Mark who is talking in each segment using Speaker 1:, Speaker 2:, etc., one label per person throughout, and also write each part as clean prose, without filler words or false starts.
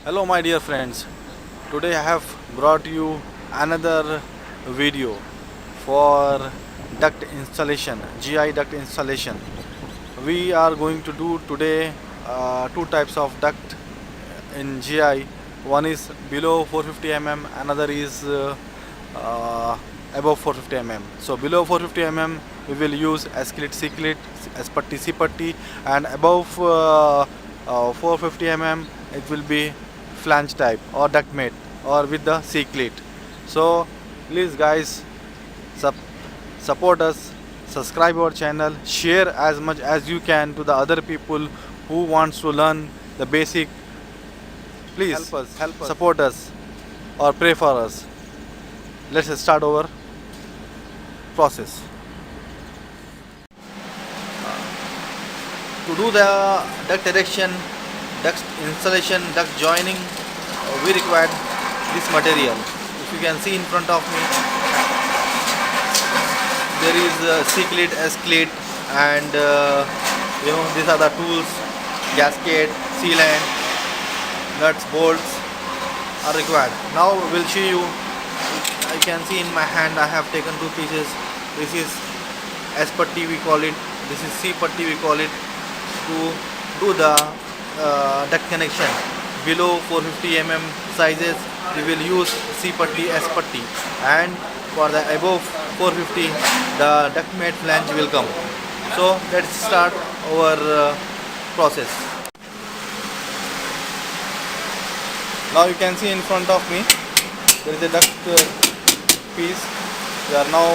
Speaker 1: Hello my dear friends, today I have brought you another video for duct installation, GI duct installation. We are going to do today two types of duct in GI. One is below 450 mm, another is uh, above 450 mm. So below 450 mm we will use S-clit, C-clit, S-putty, C-putty, and above 450 mm it will be flange type or duct mate or with the C-clit. So please guys, sub support us, subscribe our channel, share as much as you can to the other people who wants to learn the basic. Please help us, support us or pray for us. Let's start our process. To do the duct erection, duct installation, duct joining, we require this material. If you can see in front of me, there is C-clit, S-clit, and these are the tools, gasket, sealant, nuts, bolts are required. Now we'll show you. I can see in my hand I have taken two pieces. This is S-putty we call it, this is C-putty we call it. To do the duct connection below 450 mm sizes we will use C-putty, S-putty, and for the above 450 the duct mate flange will come. So let's start our process. Now you can see in front of me there is a duct piece. We are now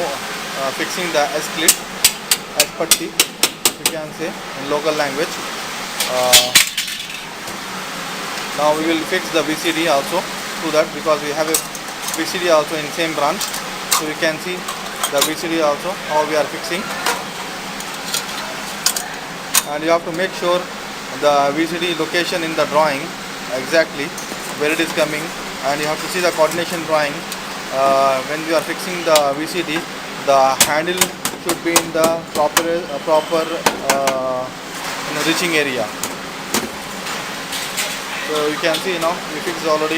Speaker 1: fixing the S-clit, S-putty, you can say in local language. Now we will fix the VCD also to that, because we have a VCD also in same branch. So you can see the VCD also how we are fixing, and you have to make sure the VCD location in the drawing exactly where it is coming, and you have to see the coordination drawing. When we are fixing the VCD, the handle should be in the proper reaching area. So you can see now we fixed already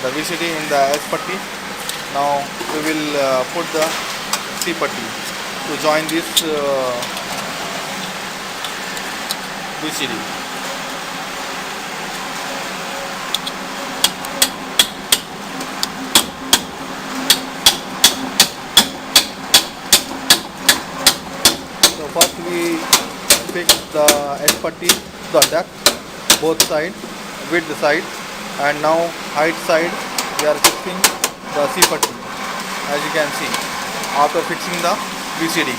Speaker 1: the VCD in the S-putty. Now we will put the C-putty to join this VCD. So first we fix the S-putty, the duct, both sides, width side, and now height side we are fixing the C-putty, as you can see after fixing the VCD.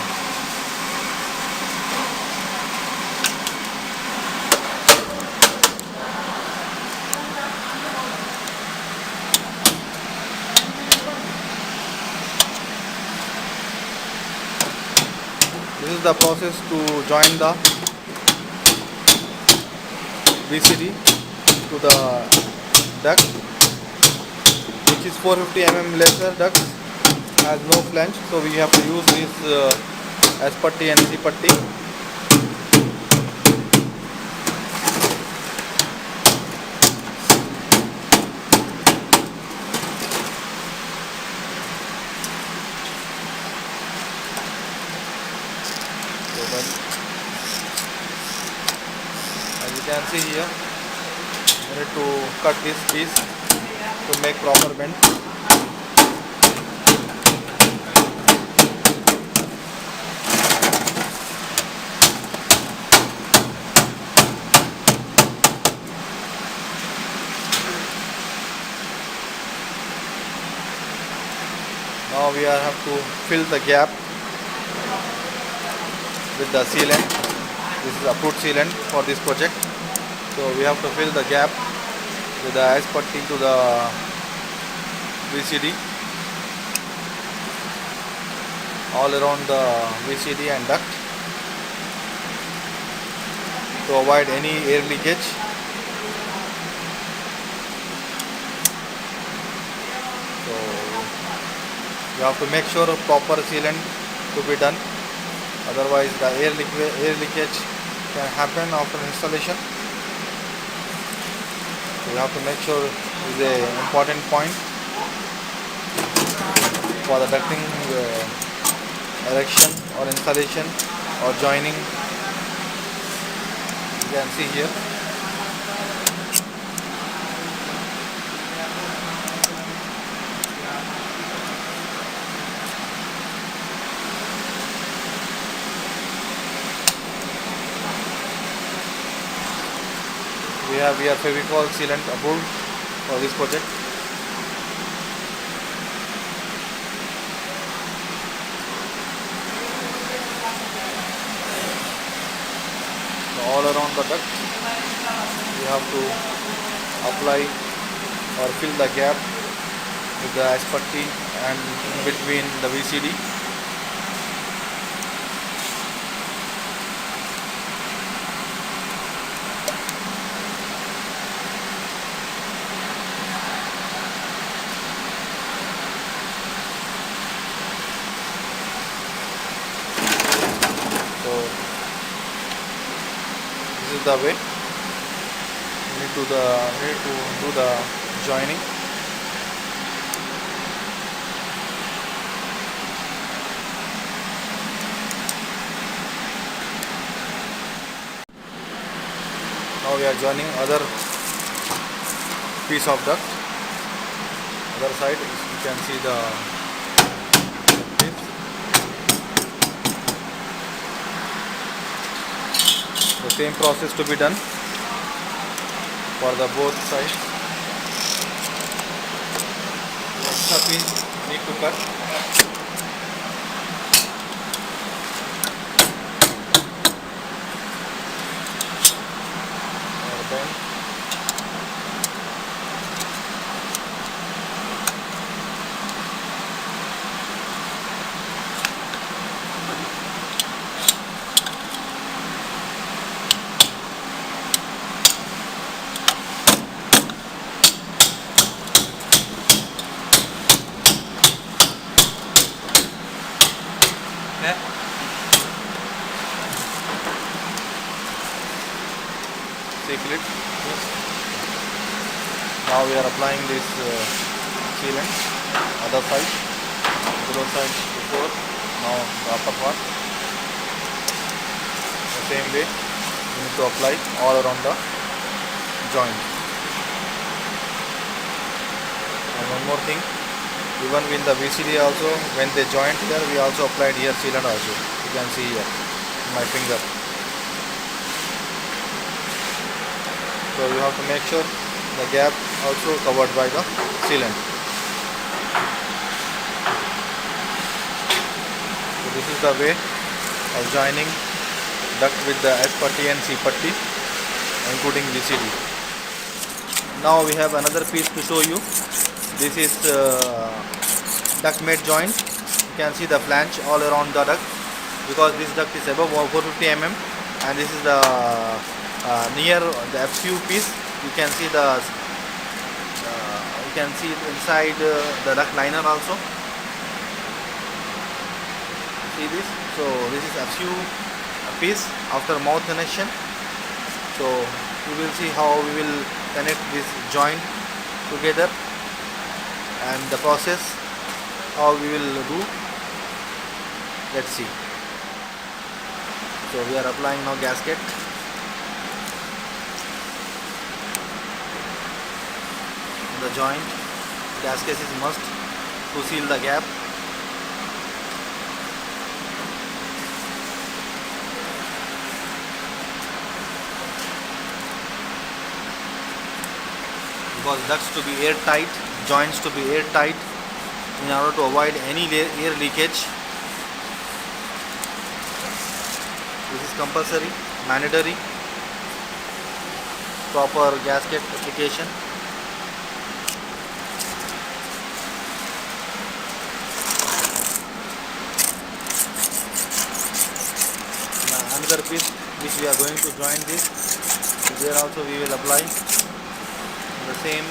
Speaker 1: This is the process to join the VCD to the duct, which is 450 mm lesser duct, has no flange, so we have to use this S-putty and C-putty. As you can see here, we need to cut this piece to make proper bend. Now we have to fill the gap with the sealant. This is approved sealant for this project. So we have to fill the gap with the S-putty to the VCD, all around the VCD and duct, to avoid any air leakage. So you have to make sure a proper sealant to be done, otherwise the air leakage can happen after installation. So You have to make sure is a important point for the ducting erection or installation or joining. You can see here. We have here Fevicol sealant approved for this project. So all around the duct we have to apply or fill the gap with the ash putty and in between the VCD. So this is the way we need to do the joining. Now we are joining other piece of duct. Other side you can see the tips. The same process to be done for the both sides. The extra piece need to cut. Or bend. Secret. Yes. Now we are applying this sealant. Other side, below side before. Now the upper part. The same way you need to apply all around the joint. And one more thing, even in the VCD also, when they joint here, we also applied here sealant also. You can see here my finger. So you have to make sure the gap also covered by the sealant. So this is the way of joining duct with the S putty and C putty, including VCD. Now we have another piece to show you. This is duct mate joint. You can see the flange all around the duct, because this duct is above 450 mm and this is the near the FCU piece. You can see it inside the duct liner also. See this? So this is FCU piece after mouth connection. So you will see how we will connect this joint together and the process how we will do. Let's see. So we are applying now gasket. The joint gasket is must to seal the gap. Because ducts to be airtight, joints to be airtight in order to avoid any air leakage. This is compulsory, mandatory, proper gasket application. Another piece which we are going to join this, there also we will apply the same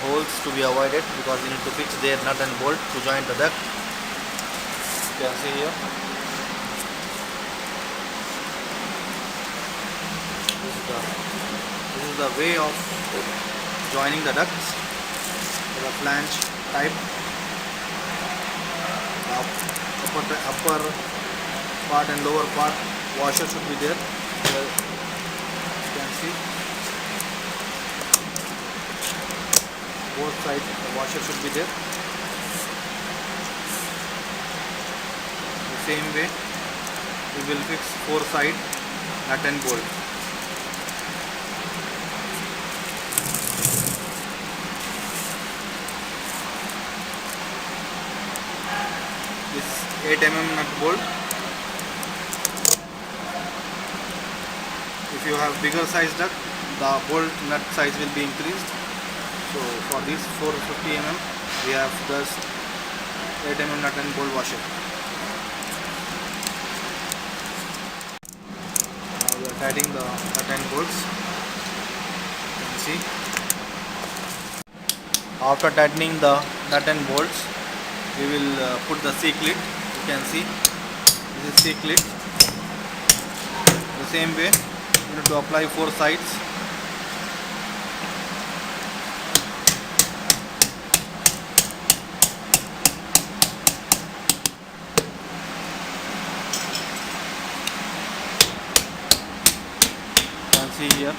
Speaker 1: holes to be avoided, because you need to fix their nut and bolt to join the duct. You can see here. This is the way of joining the ducts with a flange type. The upper part and lower part washer should be there. Here you can see both sides the washer should be there. The same way we will fix 4 side nut and bolt. This 8 mm nut bolt. If you have bigger size duct, the bolt nut size will be increased. So for this 450 mm we have just 8 mm nut and bolt washer. Now we are tightening the nut and bolts. You can see. After tightening the nut and bolts, we will put the C-clit. You can see this is C-clit. The same way you need to apply 4 sides. You can see here.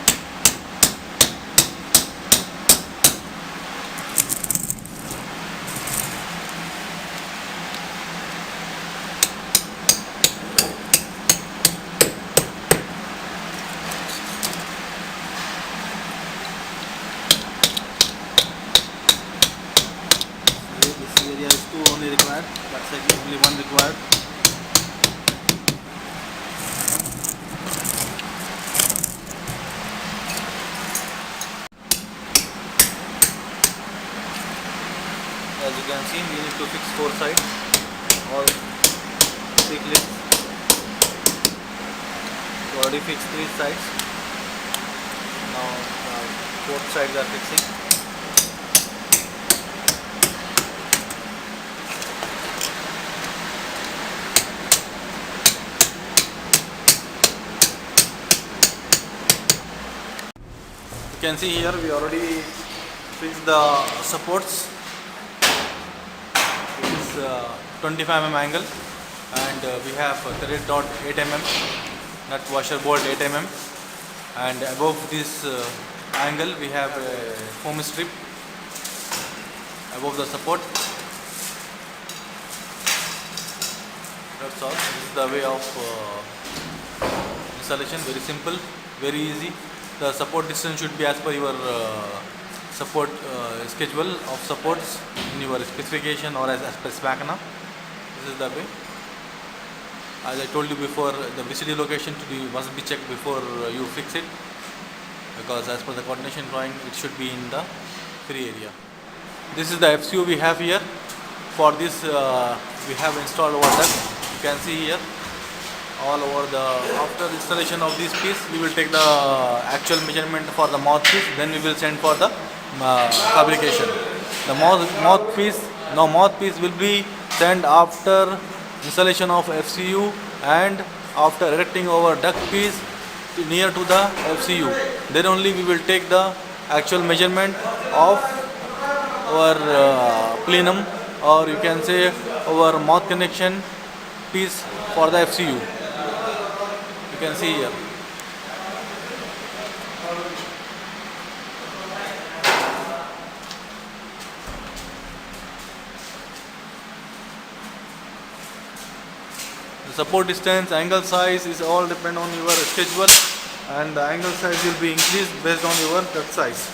Speaker 1: This area is 2 only required, that's like only 1 required. As you can see, we need to fix 4 sides, all 3 clips. We already fixed 3 sides. Now 4th sides are fixing. You can see here we already fixed the supports. This is 25 mm angle, and we have thread dot 8 mm nut washer bolt 8 mm, and above this angle we have a foam strip above the support. That's all. This is the way of installation. Very simple, very easy. The support distance should be as per your support schedule of supports in your specification or as per spec. This is the way. As I told you before, the VCD location must be checked before you fix it, because as per the coordination drawing it should be in the free area. This is the FCU we have here. For this we have installed our duct. You can see here all over the. After installation of this piece, we will take the actual measurement for the mouthpiece, then we will send for the fabrication. The mouthpiece will be sent after installation of FCU and after erecting our duct piece near to the FCU. Then only we will take the actual measurement of our plenum, or you can say our mouth connection piece for the FCU. You can see here. The support distance, angle size is all depend on your schedule, and the angle size will be increased based on your duct size.